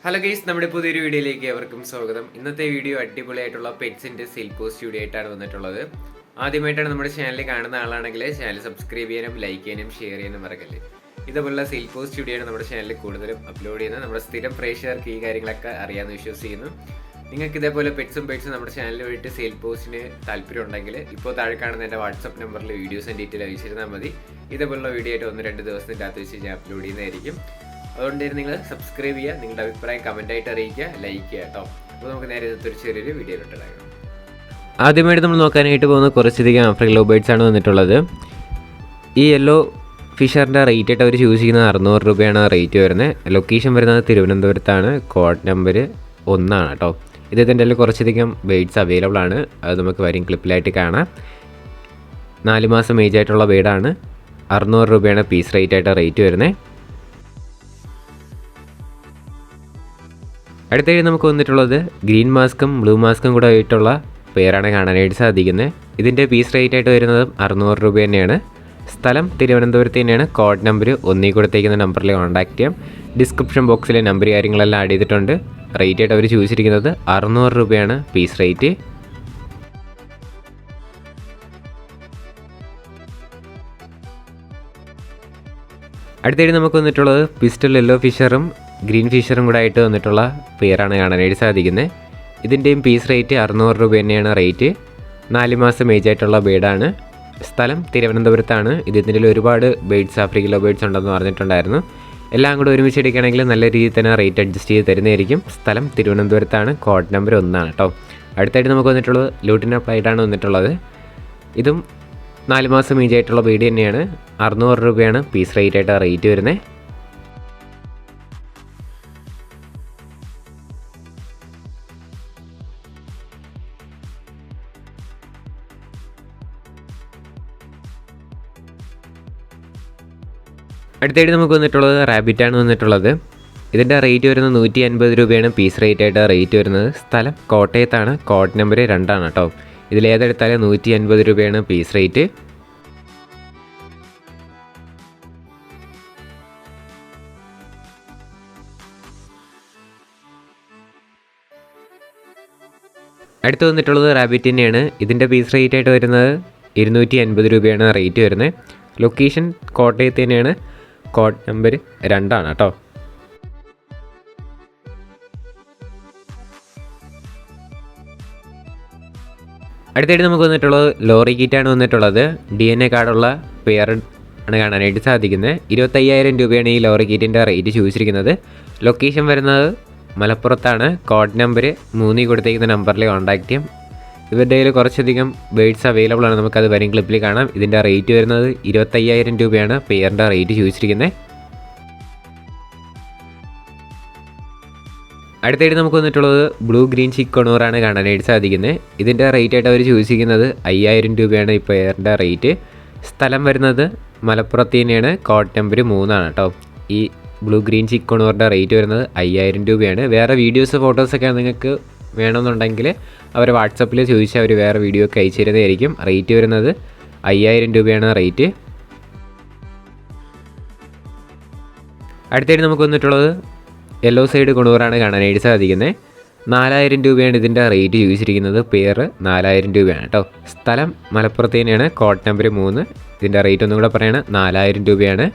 Hello guys, നമ്മുടെ പുതിയൊരു വീഡിയോയിലേക്ക് എവർക്കും സ്വാഗതം. ഇന്നത്തെ വീഡിയോ അടിപൊളിയായിട്ടുള്ള പെറ്റ്സിന്റെ സെയിൽ പോസ്റ്റ് വീഡിയോ ആയിട്ടാണ് വന്നിട്ടുള്ളത്. ആദ്യമായിട്ടാണ് നമ്മുടെ ചാനൽ കാണുന്ന ആളാണെങ്കിൽ ചാനൽ സബ്സ്ക്രൈബ് ചെയ്യാനും ലൈക്ക് ചെയ്യാനും ഷെയർ ചെയ്യാനും മറക്കല്ലേ. ഇതുപോലുള്ള സെയിൽ പോസ്റ്റ് വീഡിയോ ആണ് നമ്മുടെ ചാനലിൽ കൂടുതലും അപ്ലോഡ് ചെയ്യുന്നത്. നമ്മുടെ സ്ഥിരം പ്രേക്ഷകർക്ക് ഈ കാര്യങ്ങളൊക്കെ അറിയാമെന്ന് വിശ്വസിക്കുന്നു. നിങ്ങൾക്ക് ഇതേപോലെ പെറ്റ്സും നമ്മുടെ ചാനലിൽ വേണ്ടിയിട്ട് സെയിൽ പോസ്റ്റിന് താല്പര്യം ഉണ്ടെങ്കിൽ ഇപ്പോൾ താഴെ കാണുന്ന എൻ്റെ വാട്സപ്പ് നമ്പറിൽ വീഡിയോസും ഡീറ്റെയിൽ അയച്ചിരുന്നാൽ മതി. ഇതേപോലുള്ള വീഡിയോ ആയിട്ട് 1-2 ദിവസത്തിൻ്റെ അകത്ത് വെച്ച് ഞാൻ അപ്ലോഡ് ചെയ്യുന്നതായിരിക്കും. അതുകൊണ്ട് നിങ്ങൾ സബ്സ്ക്രൈബ് ചെയ്യുക, നിങ്ങളുടെ അഭിപ്രായം കമൻറ്റായിട്ട് അറിയിക്കുക, ലൈക്ക് ചെയ്യുക കേട്ടോ. അപ്പോൾ നമുക്ക് നേരെ ഒരു ചെറിയൊരു വീഡിയോയിലോട്ടിടാം. ആദ്യമായിട്ട് നമ്മൾ നോക്കാനായിട്ട് പോകുന്ന കുറച്ചധികം ആഫ്രിക്കൻ ലവ് ബേർഡ്സ് ആണ് വന്നിട്ടുള്ളത്. ഈ യെല്ലോ ഫിഷറിൻ്റെ റേറ്റ് ആയിട്ട് അവർ ചൂസ് ചെയ്യുന്നത് 600 രൂപയാണ് റേറ്റ് വരുന്നത്. ലൊക്കേഷൻ വരുന്നത് തിരുവനന്തപുരത്താണ്. കോഡ് നമ്പർ 1 ആണ് കേട്ടോ. ഇതിൻ്റെ കുറച്ചധികം ബേഡ്സ് അവൈലബിൾ ആണ്. അത് നമുക്ക് വരും ക്ലിപ്പിലായിട്ട് കാണാം. 4 മാസം ഏജ് ആയിട്ടുള്ള ബേഡാണ്. 600 രൂപയാണ് പീസ് റേറ്റ് ആയിട്ട് റേറ്റ് വരുന്നത്. അടുത്തായി നമുക്ക് വന്നിട്ടുള്ളത് ഗ്രീൻ മാസ്കും ബ്ലൂ മാസ്കും കൂടെ ആയിട്ടുള്ള പേരാണ് കാണാനായിട്ട് സാധിക്കുന്നത്. ഇതിൻ്റെ പീസ് റേറ്റ് ആയിട്ട് വരുന്നത് 600 രൂപ തന്നെയാണ്. സ്ഥലം തിരുവനന്തപുരത്ത് തന്നെയാണ്. കോഡ് നമ്പർ 1 കൊടുത്തേക്കുന്ന നമ്പറിൽ കോൺടാക്ട് ചെയ്യാം. ഡിസ്ക്രിപ്ഷൻ ബോക്സിൽ നമ്പർ കാര്യങ്ങളെല്ലാം ആഡ് ചെയ്തിട്ടുണ്ട്. റേറ്റ് ആയിട്ട് അവർ ചോദിച്ചിരിക്കുന്നത് 600 രൂപയാണ് പീസ് റേറ്റ്. അടുത്തായിട്ട് നമുക്ക് വന്നിട്ടുള്ളത് പിസ്റ്റൽ യെല്ലോ ഫിഷറും ഗ്രീൻ ഫിഷറും കൂടെ ആയിട്ട് വന്നിട്ടുള്ള പേരാണ് കാണാനായിട്ട് സാധിക്കുന്നത്. ഇതിൻ്റെയും പീസ് റേറ്റ് 600 രൂപ തന്നെയാണ് റേറ്റ്. 4 മാസം ഏജ് ആയിട്ടുള്ള ബേഡാണ്. സ്ഥലം തിരുവനന്തപുരത്താണ്. ഇതിൻ്റെ ഒരുപാട് ബേഡ്സ് ആഫ്രിക്കൻ ലവ് ബേഡ്സ് ഉണ്ടെന്ന് പറഞ്ഞിട്ടുണ്ടായിരുന്നു. എല്ലാം കൂടെ ഒരുമിച്ച് എടുക്കുകയാണെങ്കിൽ നല്ല രീതിയിൽ തന്നെ റേറ്റ് അഡ്ജസ്റ്റ് ചെയ്ത് തരുന്നതായിരിക്കും. സ്ഥലം തിരുവനന്തപുരത്താണ്. കോഡ് നമ്പർ 1 ആണ് കേട്ടോ. അടുത്തായിട്ട് നമുക്ക് വന്നിട്ടുള്ളത് ലൂട്ടിൻ അപ്ലൈഡാണ് വന്നിട്ടുള്ളത്. ഇതും 4 മാസം ഏജ് ആയിട്ടുള്ള ബേഡ് തന്നെയാണ്. 600 രൂപയാണ് പീസ് റേറ്റ് ആയിട്ട് റേറ്റ് വരുന്നത്. അടുത്തായിട്ട് നമുക്ക് വന്നിട്ടുള്ളത് റാബിറ്റാണ് വന്നിട്ടുള്ളത്. ഇതിൻ്റെ റേറ്റ് വരുന്നത് 150 രൂപയാണ് പീസ് റേറ്റ് ആയിട്ട് റേറ്റ് വരുന്നത്. സ്ഥലം കോട്ടയത്താണ്. കോഡ് നമ്പർ 2 ആണ് കേട്ടോ. ഇതിലേതെടുത്താലും 150 രൂപയാണ് പീസ് റേറ്റ്. അടുത്ത് വന്നിട്ടുള്ളത് റാബിറ്റ് തന്നെയാണ്. ഇതിൻ്റെ പീസ് റേറ്റ് ആയിട്ട് വരുന്നത് 250 രൂപയാണ് റേറ്റ് വരുന്നത്. ലൊക്കേഷൻ കോട്ടയത്ത് തന്നെയാണ്. കോഡ് നമ്പർ 2 ആണ് കേട്ടോ. അടുത്തായിട്ട് നമുക്ക് വന്നിട്ടുള്ളത് ലോറി കിറ്റാണ് വന്നിട്ടുള്ളത്. DNA കാർഡുള്ള പെയർ ആണ് കാണാനായിട്ട് സാധിക്കുന്നത്. 25,000 രൂപയാണ് ഈ ലോറി കിറ്റിൻ്റെ റേറ്റ് ചോദിച്ചിരിക്കുന്നത്. ലൊക്കേഷൻ വരുന്നത് മലപ്പുറത്താണ്. കോഡ് നമ്പർ 3 കൊടുത്തേക്കുന്ന നമ്പറിൽ കോൺടാക്ട് ചെയ്യാം. ഇവരുടെ കയ്യിൽ കുറച്ചധികം ബേഡ്സ് അവൈലബിൾ ആണ്. നമുക്കത് വരും ക്ലിപ്പിൽ കാണാം. ഇതിൻ്റെ റേറ്റ് വരുന്നത് 25,000 രൂപയാണ് പെയറിൻ്റെ റേറ്റ് ചോദിച്ചിരിക്കുന്നത്. അടുത്തായിട്ട് നമുക്ക് വന്നിട്ടുള്ളത് ബ്ലൂ ഗ്രീൻ ചിക്ക് കൊണൂറാണ് കാണാനായിട്ട് സാധിക്കുന്നത്. ഇതിൻ്റെ റേറ്റ് ആയിട്ട് അവർ ചോദിച്ചിരിക്കുന്നത് 5,000 രൂപയാണ് ഈ പെയറിൻ്റെ റേറ്റ്. സ്ഥലം വരുന്നത് മലപ്പുറത്ത് തന്നെയാണ്. കോഡ് നമ്പർ 3 ആണ് കേട്ടോ. ഈ ബ്ലൂ ഗ്രീൻ ചിക്ക് കൊണൂറിൻ്റെ റേറ്റ് വരുന്നത് 5,000 രൂപയാണ്. വേറെ വീഡിയോസ് ഫോട്ടോസൊക്കെ നിങ്ങൾക്ക് വേണമെന്നുണ്ടെങ്കിൽ അവർ വാട്സപ്പിൽ ചോദിച്ചാൽ അവർ വേറെ വീഡിയോ ഒക്കെ അയച്ചു തരുന്നതായിരിക്കും. റേറ്റ് വരുന്നത് 5,000 രൂപയാണ് റേറ്റ്. അടുത്തായിട്ട് നമുക്ക് വന്നിട്ടുള്ളത് യെല്ലോ സൈഡ് കൊണൂറാണ് കാണാനായിട്ട് സാധിക്കുന്നത്. 4,000 രൂപയാണ് ഇതിൻ്റെ റേറ്റ് ചോദിച്ചിരിക്കുന്നത്. പെയർ 4,000 രൂപയാണ് കേട്ടോ. സ്ഥലം മലപ്പുറത്ത് തന്നെയാണ്. Code number 3. ഇതിൻ്റെ റേറ്റ് ഒന്നും കൂടെ പറയാണ് 4,000 രൂപയാണ്.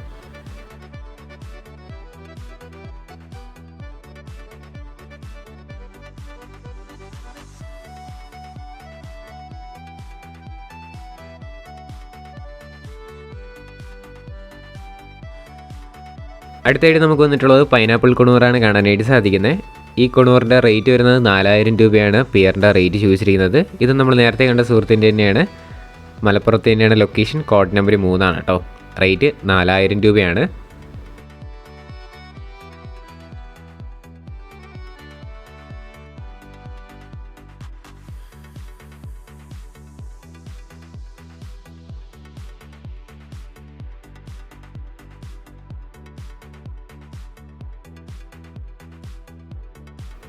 അടുത്തായിട്ട് നമുക്ക് വന്നിട്ടുള്ളത് പൈനാപ്പിൾ കൊണൂറാണ് കാണാനായിട്ട് സാധിക്കുന്നത്. ഈ കൊണൂറിൻ്റെ റേറ്റ് വരുന്നത് 4,000 രൂപയാണ് പെയറിൻ്റെ റേറ്റ് ചോദിച്ചിരിക്കുന്നത്. ഇത് നമ്മൾ നേരത്തെ കണ്ട സുഹൃത്തിൻ്റെ തന്നെയാണ്. മലപ്പുറത്ത് തന്നെയാണ് ലൊക്കേഷൻ. കോഡ് നമ്പർ 3 ആണ് കേട്ടോ. റേറ്റ് 4,000 രൂപയാണ്.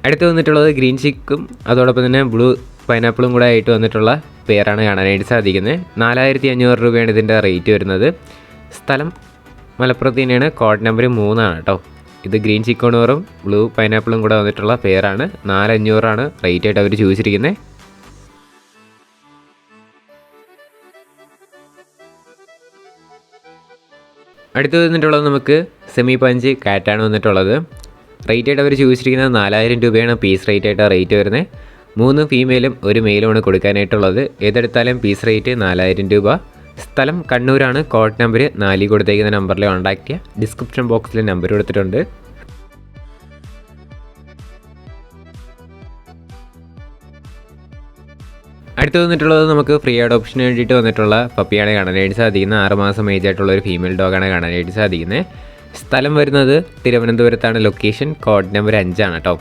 അടുത്ത് വന്നിട്ടുള്ളത് ഗ്രീൻ ചിക്കും അതോടൊപ്പം തന്നെ ബ്ലൂ പൈനാപ്പിളും കൂടെ ആയിട്ട് വന്നിട്ടുള്ള പെയറാണ് കാണാനായിട്ട് സാധിക്കുന്നത്. 4,500 രൂപയാണ് ഇതിൻ്റെ റേറ്റ് വരുന്നത്. സ്ഥലം മലപ്പുറത്ത് തന്നെയാണ്. കോഡ് നമ്പർ 3 ആണ് കേട്ടോ. ഇത് ഗ്രീൻ ചിക്കോണോറും ബ്ലൂ പൈനാപ്പിളും കൂടെ വന്നിട്ടുള്ള പെയറാണ്. 4500 റേറ്റ് ആയിട്ട് അവർ ചോദിച്ചിരിക്കുന്നത്. അടുത്ത് വന്നിട്ടുള്ളത് നമുക്ക് സെമി പഞ്ച് കാറ്റാണ് വന്നിട്ടുള്ളത്. റേറ്റ് ആയിട്ട് അവർ ചോദിച്ചിരിക്കുന്നത് 4000 രൂപയാണ് പീസ് റേറ്റ് ആയിട്ട് റേറ്റ് വരുന്നത്. 3 ഫീമെയിലും 1 മെയിലുമാണ് കൊടുക്കാനായിട്ടുള്ളത്. ഏതെടുത്താലും പീസ് റേറ്റ് 4000 രൂപ. സ്ഥലം കണ്ണൂരാണ്. കോഡ് നമ്പർ 4 കൊടുത്തേക്കുന്ന നമ്പറിൽ കോൺടാക്ട് ചെയ്യുക. ഡിസ്ക്രിപ്ഷൻ ബോക്സിൽ നമ്പർ കൊടുത്തിട്ടുണ്ട്. അടുത്ത് വന്നിട്ടുള്ളത് നമുക്ക് ഫ്രീ അഡോപ്ഷന് വേണ്ടിയിട്ട് വന്നിട്ടുള്ള പപ്പിയാണ് കാണാനായിട്ട് സാധിക്കുന്നത്. 6 മാസം ഏജ് ആയിട്ടുള്ള ഒരു ഫീമെയിൽ ഡോഗാണ് കാണാനായിട്ട് സാധിക്കുന്നത്. സ്ഥലം വരുന്നത് തിരുവനന്തപുരത്താണ്. ലൊക്കേഷൻ കോഡ് നമ്പർ 5 ആണ് കേട്ടോ.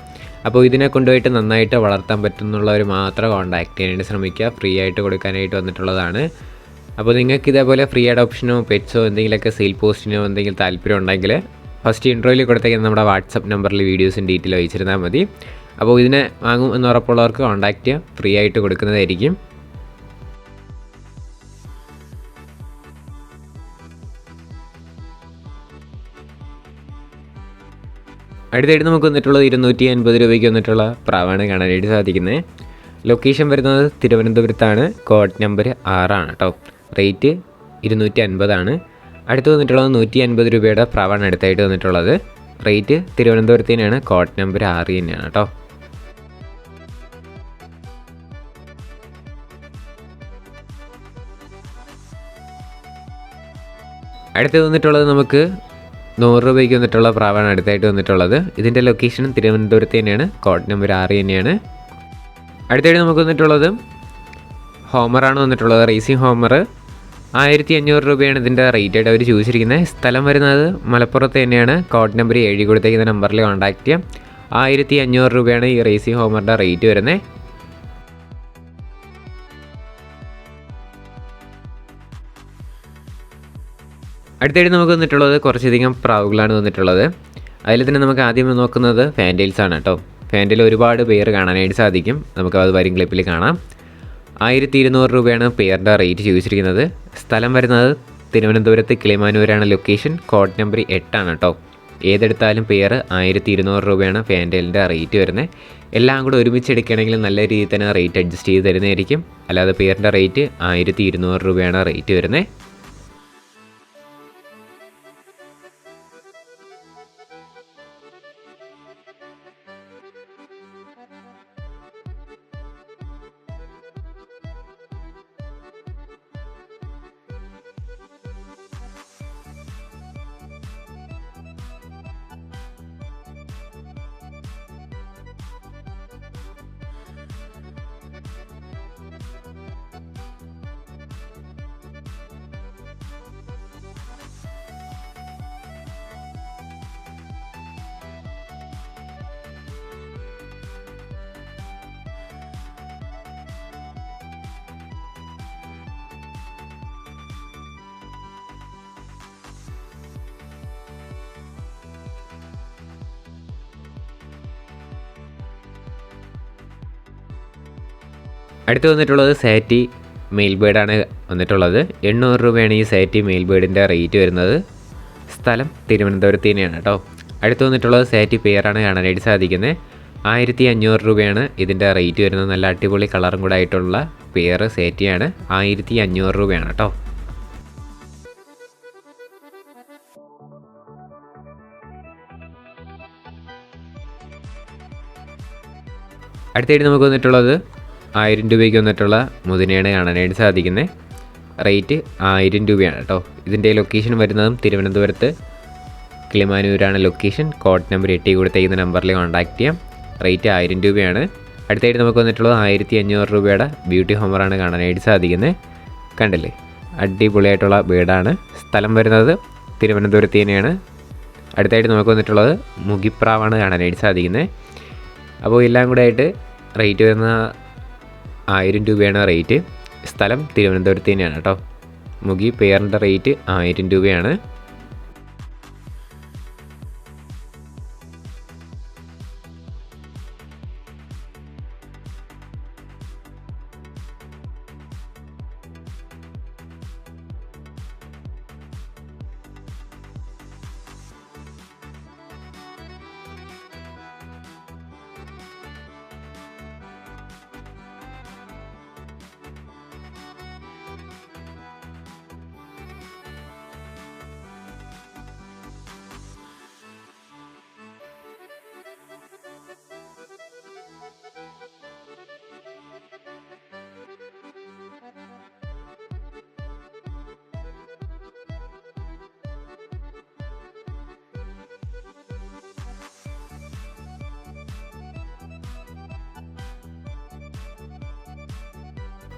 അപ്പോൾ ഇതിനെ കൊണ്ടുപോയിട്ട് നന്നായിട്ട് വളർത്താൻ പറ്റുന്നുള്ളവർ മാത്രം കോൺടാക്ട് ചെയ്യാനായിട്ട് ശ്രമിക്കുക. ഫ്രീ ആയിട്ട് കൊടുക്കാനായിട്ട് വന്നിട്ടുള്ളതാണ്. അപ്പോൾ നിങ്ങൾക്ക് ഇതേപോലെ ഫ്രീ അഡോപ്ഷനോ പെറ്റ്സോ എന്തെങ്കിലുമൊക്കെ സെയിൽ പോസ്റ്റിനോ എന്തെങ്കിലും താല്പര്യം ഉണ്ടെങ്കിൽ ഫസ്റ്റ് ഇൻട്രോയിൽ കൊടുത്തേക്കുന്ന നമ്മുടെ വാട്സപ്പ് നമ്പറിൽ വീഡിയോസും ഡീറ്റെയിൽ അയച്ചിരുന്നാൽ മതി. അപ്പോൾ ഇതിനെ വാങ്ങും എന്ന് ഉറപ്പുള്ളവർക്ക് കോൺടാക്ട് ചെയ്യുക. ഫ്രീ ആയിട്ട് കൊടുക്കുന്നതായിരിക്കും. അടുത്തായിട്ട് നമുക്ക് വന്നിട്ടുള്ളത് 250 രൂപയ്ക്ക് വന്നിട്ടുള്ള പ്രാവാണ് കാണാനായിട്ട് സാധിക്കുന്നത്. ലൊക്കേഷൻ വരുന്നത് തിരുവനന്തപുരത്താണ്. കോഡ് നമ്പർ 6 ആണ് കേട്ടോ. റേറ്റ് 250 അടുത്ത് വന്നിട്ടുള്ളത് 150 രൂപയുടെ പ്രാവാണ് അടുത്തായിട്ട് വന്നിട്ടുള്ളത്. റേറ്റ് തിരുവനന്തപുരത്ത് തന്നെയാണ്. കോഡ് നമ്പർ 6 തന്നെയാണ് കേട്ടോ. അടുത്ത് വന്നിട്ടുള്ളത് നമുക്ക് 100 രൂപയ്ക്ക് വന്നിട്ടുള്ള പ്രാവാണ് അടുത്തായിട്ട് വന്നിട്ടുള്ളത്. ഇതിൻ്റെ ലൊക്കേഷനും തിരുവനന്തപുരത്ത് തന്നെയാണ്. കോഡ് നമ്പർ 6 തന്നെയാണ്. അടുത്തായിട്ട് നമുക്ക് വന്നിട്ടുള്ളത് ഹോമറാണ് വന്നിട്ടുള്ളത്. റേസിംഗ് ഹോമർ 1500 രൂപയാണ് ഇതിൻ്റെ റേറ്റ് ആയിട്ട് അവർ ചോദിച്ചിരിക്കുന്നത്. സ്ഥലം വരുന്നത് മലപ്പുറത്ത് തന്നെയാണ്. കോഡ് നമ്പർ 7 കൊടുത്തേക്കുന്ന നമ്പറിൽ കോൺടാക്ട് ചെയ്യാം. 1500 രൂപയാണ് ഈ റേസിംഗ് ഹോമറിൻ്റെ റേറ്റ് വരുന്നത്. അടുത്തായിട്ട് നമുക്ക് വന്നിട്ടുള്ളത് കുറച്ചധികം പ്രാവുകളാണ് വന്നിട്ടുള്ളത്. അതിൽ തന്നെ നമുക്ക് ആദ്യം നോക്കുന്നത് ഫാൻറ്റെയിൽസ് ആണ് കേട്ടോ. ഫാൻറ്റെയിൽ ഒരുപാട് പേര് കാണാനായിട്ട് സാധിക്കും. നമുക്ക് അത് വരും ക്ലിപ്പിൽ കാണാം. 1200 രൂപയാണ് പെയറിൻ്റെ റേറ്റ് ചോദിച്ചിരിക്കുന്നത്. സ്ഥലം വരുന്നത് തിരുവനന്തപുരത്ത് കിളിമാനൂരാണ് ലൊക്കേഷൻ. കോഡ് നമ്പർ 8 ആണ് കേട്ടോ. ഏതെടുത്താലും പെയർ 1200 രൂപയാണ് ഫാൻറ്റെയിലിൻ്റെ റേറ്റ് വരുന്നത്. എല്ലാം കൂടെ ഒരുമിച്ച് എടുക്കുകയാണെങ്കിൽ നല്ല രീതിയിൽ തന്നെ റേറ്റ് അഡ്ജസ്റ്റ് ചെയ്ത് തരുന്നതായിരിക്കും. അല്ലാതെ പെയറിൻ്റെ റേറ്റ് 1200 രൂപയാണ് റേറ്റ് വരുന്നത്. അടുത്ത് വന്നിട്ടുള്ളത് സാറ്റി മെയിൽ ബേർഡാണ് വന്നിട്ടുള്ളത്. 800 രൂപയാണ് ഈ സാറ്റി മെയിൽ ബേർഡിൻ്റെ റേറ്റ് വരുന്നത്. സ്ഥലം തിരുവനന്തപുരത്ത് തന്നെയാണ് കേട്ടോ. അടുത്ത് വന്നിട്ടുള്ളത് സാറ്റി പെയറാണ് കാണാനായിട്ട് സാധിക്കുന്നത്. 1500 രൂപയാണ് ഇതിൻ്റെ റേറ്റ് വരുന്നത്. നല്ല അടിപൊളി കളറും കൂടെ ആയിട്ടുള്ള പെയർ സാറ്റിയാണ്. 1500 രൂപയാണ് കേട്ടോ. അടുത്തായിട്ട് നമുക്ക് വന്നിട്ടുള്ളത് 1000 രൂപയ്ക്ക് വന്നിട്ടുള്ള മുതിനയാണ് കാണാനായിട്ട് സാധിക്കുന്നത്. റേറ്റ് 1000 രൂപയാണ് കേട്ടോ. ഇതിൻ്റെ ലൊക്കേഷൻ വരുന്നതും തിരുവനന്തപുരത്ത് കിളിമാനൂരാണ് ലൊക്കേഷൻ. കോഡ് നമ്പർ 8 കൊടുത്തേക്കുന്ന നമ്പറിൽ കോൺടാക്ട് ചെയ്യാം. റേറ്റ് 1000 രൂപയാണ്. അടുത്തായിട്ട് നമുക്ക് വന്നിട്ടുള്ളത് 1500 രൂപയുടെ ബ്യൂട്ടി ഹോമറാണ് കാണാനായിട്ട് സാധിക്കുന്നത്. കണ്ടില്ലേ, അടിപൊളിയായിട്ടുള്ള ബേർഡാണ്. സ്ഥലം വരുന്നത് തിരുവനന്തപുരത്ത് തന്നെയാണ്. അടുത്തായിട്ട് നമുക്ക് വന്നിട്ടുള്ളത് മുഗിപ്രാവാണ് കാണാനായിട്ട് സാധിക്കുന്നത്. അപ്പോൾ എല്ലാം കൂടെ ആയിട്ട് റേറ്റ് വരുന്ന 1000 രൂപയാണ് റേറ്റ്. സ്ഥലം തിരുവനന്തപുരത്ത് തന്നെയാണ് കേട്ടോ. മുഗി പെയറിൻ്റെ റേറ്റ് 1000 രൂപയാണ്.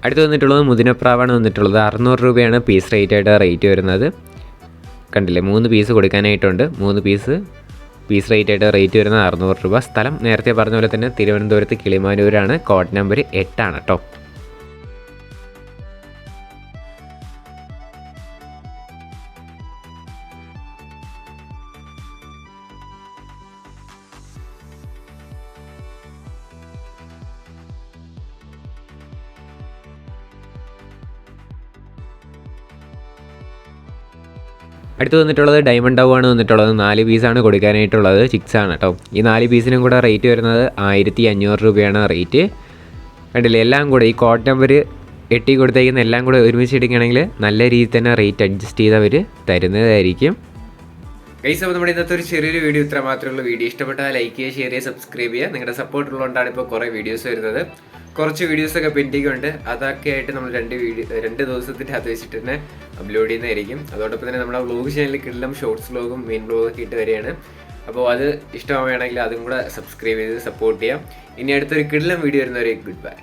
അടുത്ത് വന്നിട്ടുള്ളത് മുതിനപ്രാവാണ് വന്നിട്ടുള്ളത്. 600 രൂപയാണ് പീസ് റേറ്റ് വരുന്നത്. കണ്ടില്ലേ, 3 പീസ് കൊടുക്കാനായിട്ടുണ്ട്. 3 പീസ് റേറ്റ് വരുന്നത് 600 രൂപ. സ്ഥലം നേരത്തെ പറഞ്ഞ പോലെ തന്നെ തിരുവനന്തപുരത്ത് കിളിമാനൂരാണ്. കോഡ് നമ്പർ 8 ആണ് കേട്ടോ. അടുത്ത് വന്നിട്ടുള്ളത് ഡയമണ്ട് ഡവ് ആണ് വന്നിട്ടുള്ളത്. 4 പീസാണ് കൊടുക്കാനായിട്ടുള്ളത്. ചിക്സ് ആണ് കേട്ടോ. ഈ 4 പീസിനും കൂടെ റേറ്റ് വരുന്നത് 1500 രൂപയാണ് റേറ്റ്. കണ്ടില്ലേ, എല്ലാം കൂടെ ഈ കോഡ് നമ്പർ 8 കൊടുത്തേക്കുന്ന എല്ലാം കൂടെ ഒരുമിച്ച് എടുക്കുകയാണെങ്കിൽ നല്ല രീതിയിൽ തന്നെ റേറ്റ് അഡ്ജസ്റ്റ് ചെയ്ത് അവർ തരുന്നതായിരിക്കും. ഗൈസ്, അപ്പോൾ നമ്മുടെ ഇന്നത്തെ ഒരു ചെറിയൊരു വീഡിയോ ഇത്ര മാത്രമേ ഉള്ളൂ. വീഡിയോ ഇഷ്ടപ്പെട്ടാൽ ലൈക്ക് ചെയ്യുക, ഷെയർ ചെയ്യുക, സബ്സ്ക്രൈബ് ചെയ്യുക. നിങ്ങളുടെ സപ്പോർട്ട് ഉള്ളതുകൊണ്ടാണ് ഇപ്പോൾ കുറേ വീഡിയോസ് വരുന്നത്. കുറച്ച് വീഡിയോസൊക്കെ പെൻഡിങ് ഉണ്ട്. അതൊക്കെ ആയിട്ട് നമ്മൾ 2 ദിവസത്തിൻ്റെ അത് വെച്ചിട്ട് തന്നെ അപ്ലോഡ് ചെയ്യുന്നതായിരിക്കും. അതോടൊപ്പം തന്നെ നമ്മുടെ വ്ലോഗ് ചാനലിൽ കിടലം ഷോർട്സ് വ്ലോഗും മെയിൻ വ്ലോഗൊക്കെ ഇട്ട് വരികയാണ്. അപ്പോൾ അത് ഇഷ്ടമാവുകയാണെങ്കിൽ അതും കൂടെ സബ്സ്ക്രൈബ് ചെയ്ത് സപ്പോർട്ട് ചെയ്യാം. ഇനി അടുത്തൊരു കിടലം വീഡിയോ വരുന്നവരെ ഗുഡ് ബൈ.